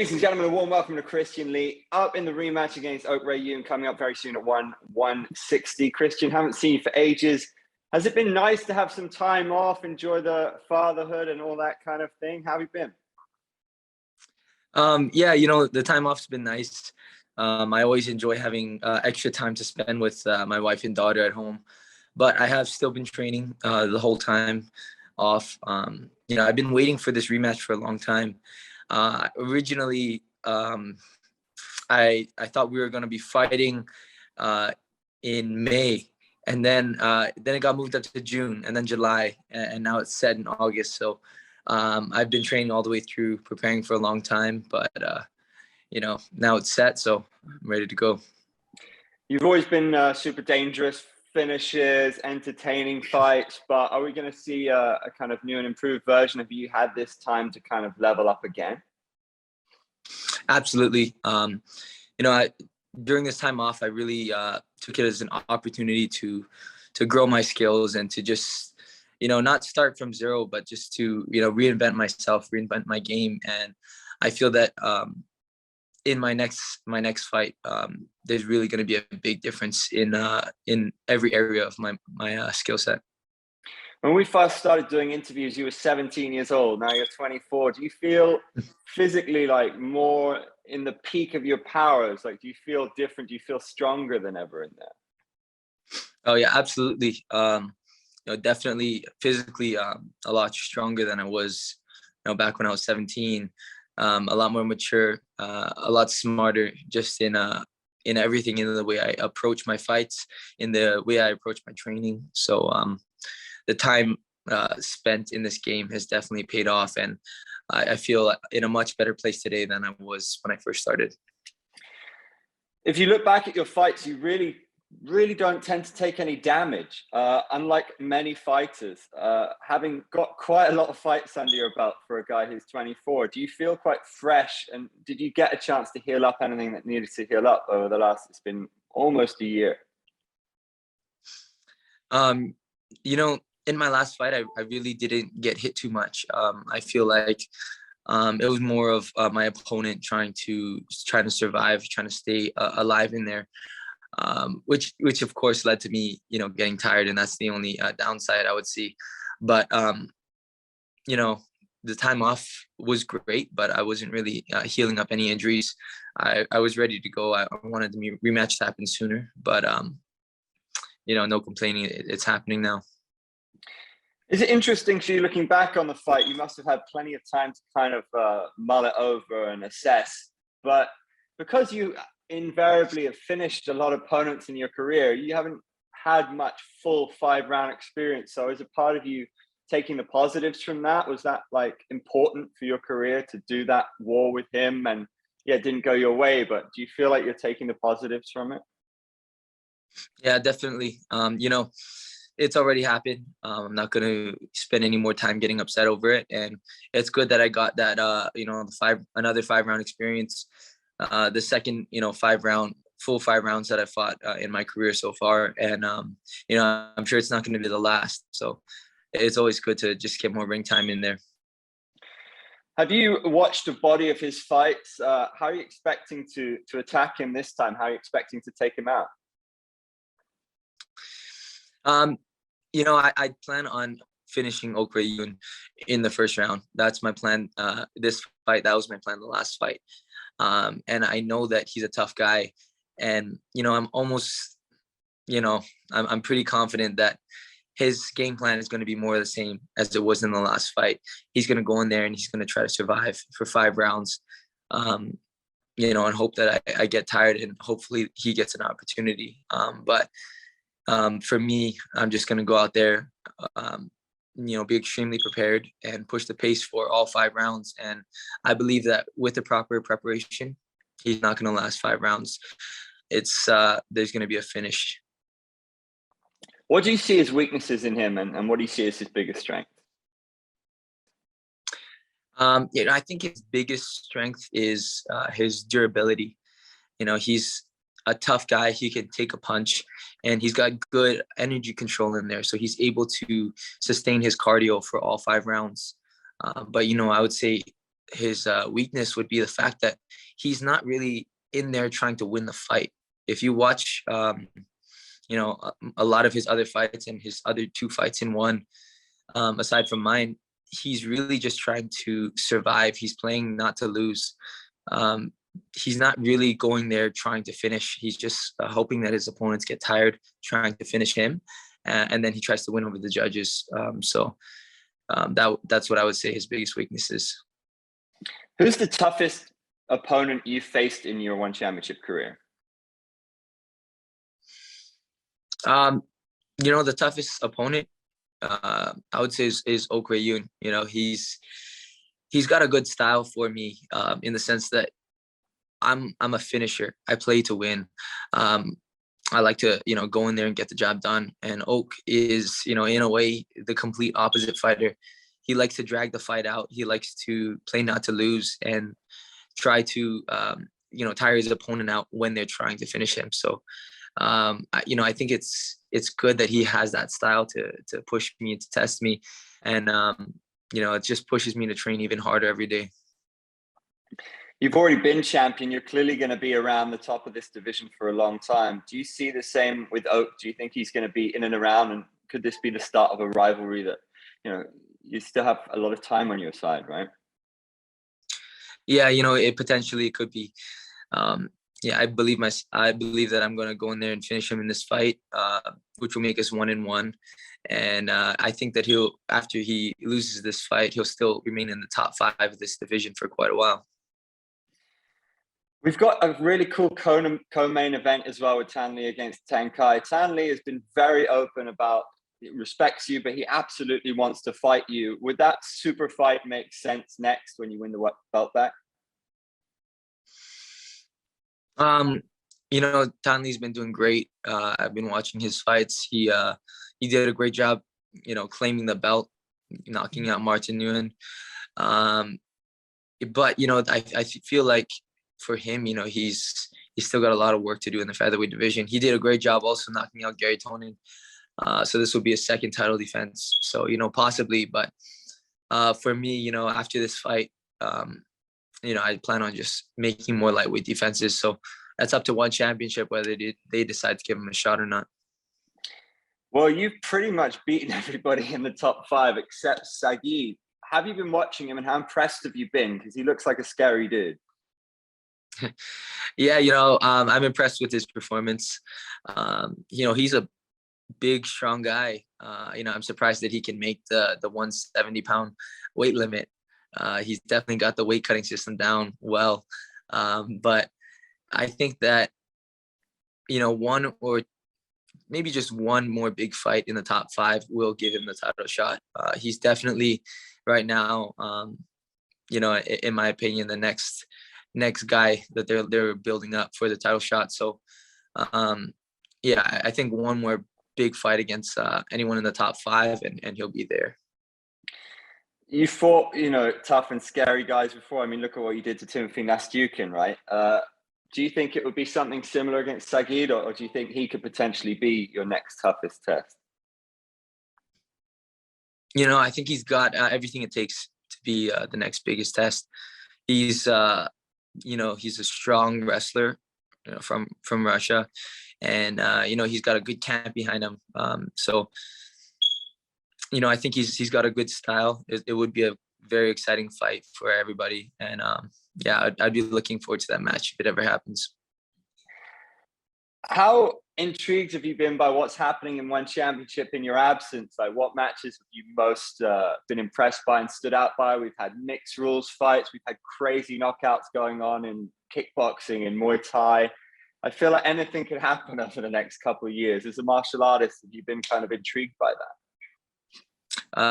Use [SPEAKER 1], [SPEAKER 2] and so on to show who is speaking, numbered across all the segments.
[SPEAKER 1] Ladies and gentlemen, a warm welcome to Christian Lee up in the rematch against Ok Rae Yoon coming up very soon at 160. Christian, haven't seen you for ages. Has it been nice to have some time off, enjoy the fatherhood and all that kind of thing? How have you been?
[SPEAKER 2] Yeah, the time off's been nice. I always enjoy having extra time to spend with my wife and daughter at home, but I have still been training the whole time off. I've been waiting for this rematch for a long time. Originally, I thought we were going to be fighting in May, and then it got moved up to June, and then July, and now it's set in August. So I've been training all the way through, preparing for a long time, but now it's set, so I'm ready to go.
[SPEAKER 1] You've always been super dangerous, finishes, entertaining fights, but are we going to see a kind of new and improved version of you had this time to kind of level up again?
[SPEAKER 2] Absolutely. During this time off, I really took it as an opportunity to grow my skills and to just, not start from zero, but just to, reinvent myself, reinvent my game. And I feel that in my next fight, there's really going to be a big difference in every area of my skill set.
[SPEAKER 1] When we first started doing interviews, you were 17 years old. Now you're 24. Do you feel physically like more in the peak of your powers? Like, do you feel different? Do you feel stronger than ever in there?
[SPEAKER 2] Oh yeah, absolutely. Definitely physically a lot stronger than I was, back when I was 17. A lot more mature, a lot smarter, just in everything, in the way I approach my fights, in the way I approach my training. So the time spent in this game has definitely paid off, and I feel in a much better place today than I was when I first started.
[SPEAKER 1] If you look back at your fights, you really don't tend to take any damage, unlike many fighters. Having got quite a lot of fights under your belt for a guy who's 24, do you feel quite fresh? And did you get a chance to heal up anything that needed to heal up over the last, it's been almost a year?
[SPEAKER 2] In my last fight, I really didn't get hit too much. I feel like it was more of my opponent trying to survive, trying to stay alive in there. Which of course led to me, getting tired, and that's the only downside I would see. But the time off was great, but I wasn't really healing up any injuries. I was ready to go. I wanted the rematch to happen sooner, but no complaining. It's happening now.
[SPEAKER 1] Is it interesting to you, looking back on the fight, you must have had plenty of time to kind of mull it over and assess, but because you invariably have finished a lot of opponents in your career, you haven't had much full 5-round experience. So as a part of you taking the positives from that, was that like important for your career to do that war with him? And yeah, it didn't go your way, but do you feel like you're taking the positives from it?
[SPEAKER 2] Yeah, definitely. It's already happened. I'm not going to spend any more time getting upset over it. And it's good that I got that, another 5-round experience. The second, full 5 rounds that I fought in my career so far. And, I'm sure it's not going to be the last. So it's always good to just get more ring time in there.
[SPEAKER 1] Have you watched the body of his fights? How are you expecting to attack him this time? How are you expecting to take him out?
[SPEAKER 2] I plan on finishing Ok Rae Yoon in the first round. That's my plan. This fight, that was my plan the last fight. And I know that he's a tough guy, and I'm almost, I'm pretty confident that his game plan is going to be more the same as it was in the last fight. He's going to go in there and he's going to try to survive for 5 rounds, and hope that I get tired, and hopefully he gets an opportunity. But for me, I'm just going to go out there, be extremely prepared and push the pace for all 5 rounds. And I believe that with the proper preparation, he's not going to last 5 rounds. It's there's going to be a finish.
[SPEAKER 1] What do you see as weaknesses in him, and what do you see as his biggest strength?
[SPEAKER 2] I think his biggest strength is his durability. He's a tough guy. He can take a punch, and he's got good energy control in there. So he's able to sustain his cardio for all 5 rounds. But, I would say weakness would be the fact that he's not really in there trying to win the fight. If you watch, a lot of his other fights and his other 2 fights in one, aside from mine, he's really just trying to survive. He's playing not to lose. He's not really going there trying to finish. He's just hoping that his opponents get tired trying to finish him, and then he tries to win over the judges. That's what I would say his biggest weakness is.
[SPEAKER 1] Who's the toughest opponent you faced in your one championship career?
[SPEAKER 2] The toughest opponent, I would say is Ok Rae Yoon. He's got a good style for me, in the sense that I'm a finisher. I play to win. I like to, go in there and get the job done. And Ok is, in a way, the complete opposite fighter. He likes to drag the fight out. He likes to play not to lose and try to, tire his opponent out when they're trying to finish him. So, I think it's good that he has that style to push me, to test me. And, it just pushes me to train even harder every day.
[SPEAKER 1] You've already been champion. You're clearly going to be around the top of this division for a long time. Do you see the same with Ok? Do you think he's going to be in and around? And could this be the start of a rivalry that, you still have a lot of time on your side, right?
[SPEAKER 2] Yeah, it potentially could be. I believe that I'm going to go in there and finish him in this fight, which will make us 1-1. And I think that after he loses this fight, he'll still remain in the top 5 of this division for quite a while.
[SPEAKER 1] We've got a really cool co-main event as well with Thanh against Thanh. Thanh has been very open about he respects you, but he absolutely wants to fight you. Would that super fight make sense next when you win the belt back?
[SPEAKER 2] Thanh been doing great. I've been watching his fights. He did a great job, claiming the belt, knocking out Martin Nguyen. But I feel like for him, he's still got a lot of work to do in the featherweight division. He did a great job also knocking out Gary Tonin. So this will be a second title defense. So, possibly, but for me, after this fight, I plan on just making more lightweight defenses. So that's up to one championship whether they decide to give him a shot or not.
[SPEAKER 1] Well, you've pretty much beaten everybody in the top 5 except Saygid. Have you been watching him and how impressed have you been? Because he looks like a scary dude.
[SPEAKER 2] Yeah, I'm impressed with his performance. He's a big, strong guy. I'm surprised that he can make the 170-pound weight limit. He's definitely got the weight cutting system down well. But I think that, one or maybe just one more big fight in the top 5 will give him the title shot. He's definitely right now, in my opinion, the next guy that they're building up for the title shot. So, I think one more big fight against anyone in the top 5 and he'll be there.
[SPEAKER 1] You fought, tough and scary guys before. I mean, look at what you did to Timothy Nastyukhin, right? Do you think it would be something similar against Saygid, or do you think he could potentially be your next toughest test?
[SPEAKER 2] I think he's got everything it takes to be the next biggest test. He's, he's a strong wrestler, from Russia, and he's got a good camp behind him. So, I think he's got a good style. It would be a very exciting fight for everybody, and I'd be looking forward to that match if it ever happens.
[SPEAKER 1] How intrigued have you been by what's happening in one championship in your absence? Like, what matches have you most been impressed by and stood out by? We've had mixed rules fights. We've had crazy knockouts going on in kickboxing and Muay Thai. I feel like anything could happen over the next couple of years. As a martial artist, have you been kind of intrigued by that?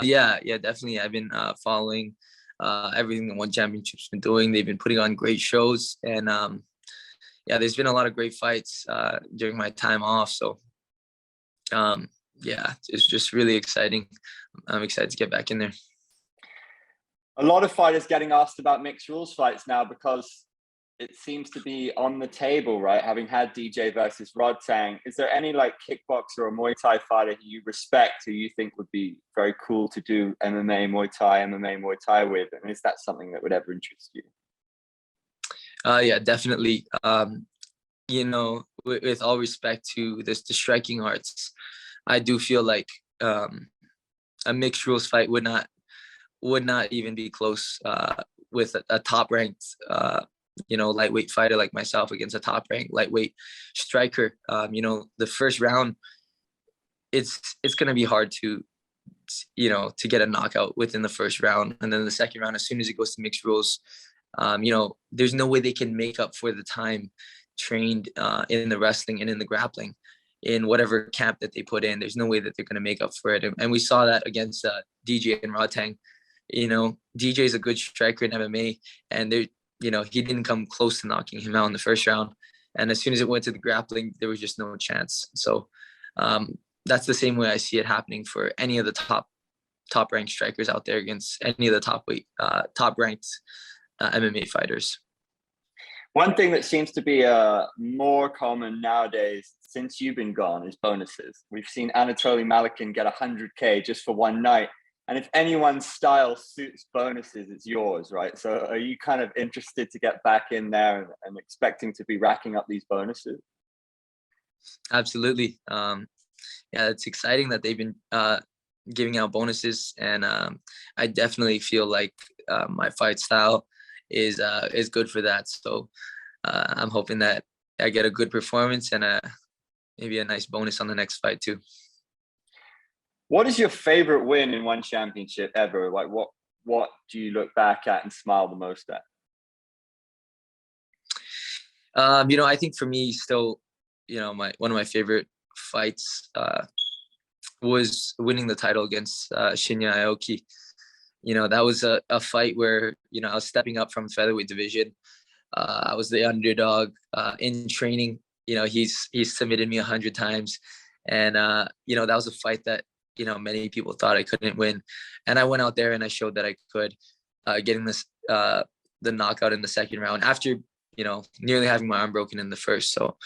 [SPEAKER 2] Yeah, definitely. I've been following everything the One Championship's been doing. They've been putting on great shows, and there's been a lot of great fights during my time off. So, it's just really exciting. I'm excited to get back in there.
[SPEAKER 1] A lot of fighters getting asked about mixed rules fights now because it seems to be on the table, right? Having had DJ versus Rodtang, is there any like kickboxer or Muay Thai fighter who you respect, who you think would be very cool to do MMA Muay Thai with? And is that something that would ever interest you?
[SPEAKER 2] Yeah, definitely. You know, with all respect to the striking arts, I do feel like a mixed rules fight would not even be close with a top ranked you know, lightweight fighter like myself against a top ranked lightweight striker. You know, the first round, it's gonna be hard to, you know, to get a knockout within the first round, and then the second round, as soon as it goes to mixed rules, you know, there's no way they can make up for the time trained in the wrestling and in the grappling in whatever camp that they put in. There's no way that they're going to make up for it. And we saw that against DJ and Rodtang. You know, DJ is a good striker in MMA, and there, you know, he didn't come close to knocking him out in the first round. And as soon as it went to the grappling, there was just no chance. So that's the same way I see it happening for any of the top ranked strikers out there against any of the top ranked MMA fighters.
[SPEAKER 1] One thing that seems to be more common nowadays since you've been gone is bonuses. We've seen Anatoly Malikin get 100K just for one night. And if anyone's style suits bonuses, it's yours, right? So are you kind of interested to get back in there and expecting to be racking up these bonuses?
[SPEAKER 2] Absolutely. Yeah, it's exciting that they've been giving out bonuses. And I definitely feel like my fight style is good for that. So I'm hoping that I get a good performance and maybe a nice bonus on the next fight too.
[SPEAKER 1] What is your favorite win in one championship ever? Like what do you look back at and smile the most at?
[SPEAKER 2] You know, I think for me still, you know, one of my favorite fights was winning the title against Shinya Aoki. You know, that was a fight where, you know, I was stepping up from featherweight division. I was the underdog in training. You know, he's submitted me 100 times. And, you know, that was a fight that, you know, many people thought I couldn't win. And I went out there and I showed that I could, getting this, the knockout in the second round after, you know, nearly having my arm broken in the first. So,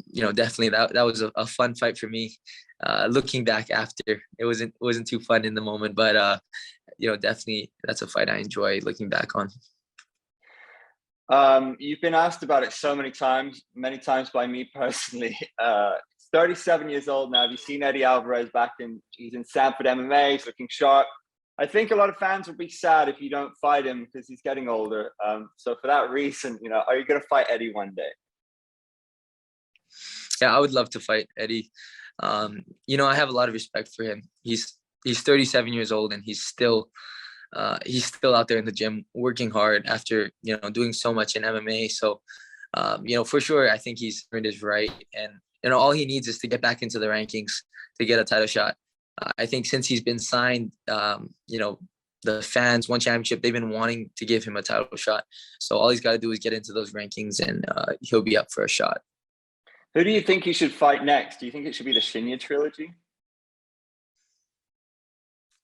[SPEAKER 2] you know, definitely that was a fun fight for me. Looking back after, it wasn't too fun in the moment, but, you know, definitely that's a fight I enjoy looking back on.
[SPEAKER 1] You've been asked about it so many times by me personally. 37 years old now. Have you seen Eddie Alvarez he's in Sanford MMA, he's looking sharp. I think a lot of fans will be sad if you don't fight him because he's getting older. So for that reason, you know, are you going to fight Eddie one day?
[SPEAKER 2] Yeah, I would love to fight Eddie. You know, I have a lot of respect for him. He's 37 years old and he's still out there in the gym working hard after, you know, doing so much in MMA. So, you know, for sure, I think he's earned his right. And, you know, all he needs is to get back into the rankings to get a title shot. I think since he's been signed, you know, the fans, one championship, they've been wanting to give him a title shot. So all he's got to do is get into those rankings and he'll be up for a shot.
[SPEAKER 1] Who do you think he should fight next? Do you think it should be the Shinya trilogy?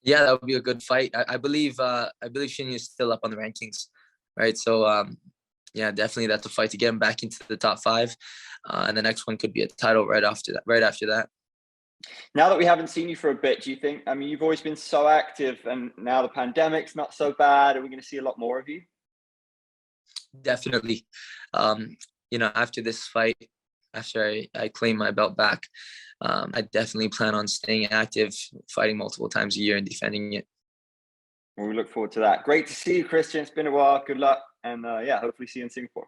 [SPEAKER 2] Yeah, that would be a good fight. I believe Shinya is still up on the rankings, right? So yeah, definitely that's a fight to get him back into the top 5. And the next one could be a title right after that.
[SPEAKER 1] Now that we haven't seen you for a bit, do you think, I mean, you've always been so active and now the pandemic's not so bad. Are we going to see a lot more of you?
[SPEAKER 2] Definitely. You know, after this fight, after I claim my belt back, I definitely plan on staying active, fighting multiple times a year and defending it.
[SPEAKER 1] Well, we look forward to that. Great to see you, Christian. It's been a while. Good luck. And yeah, hopefully see you in Singapore.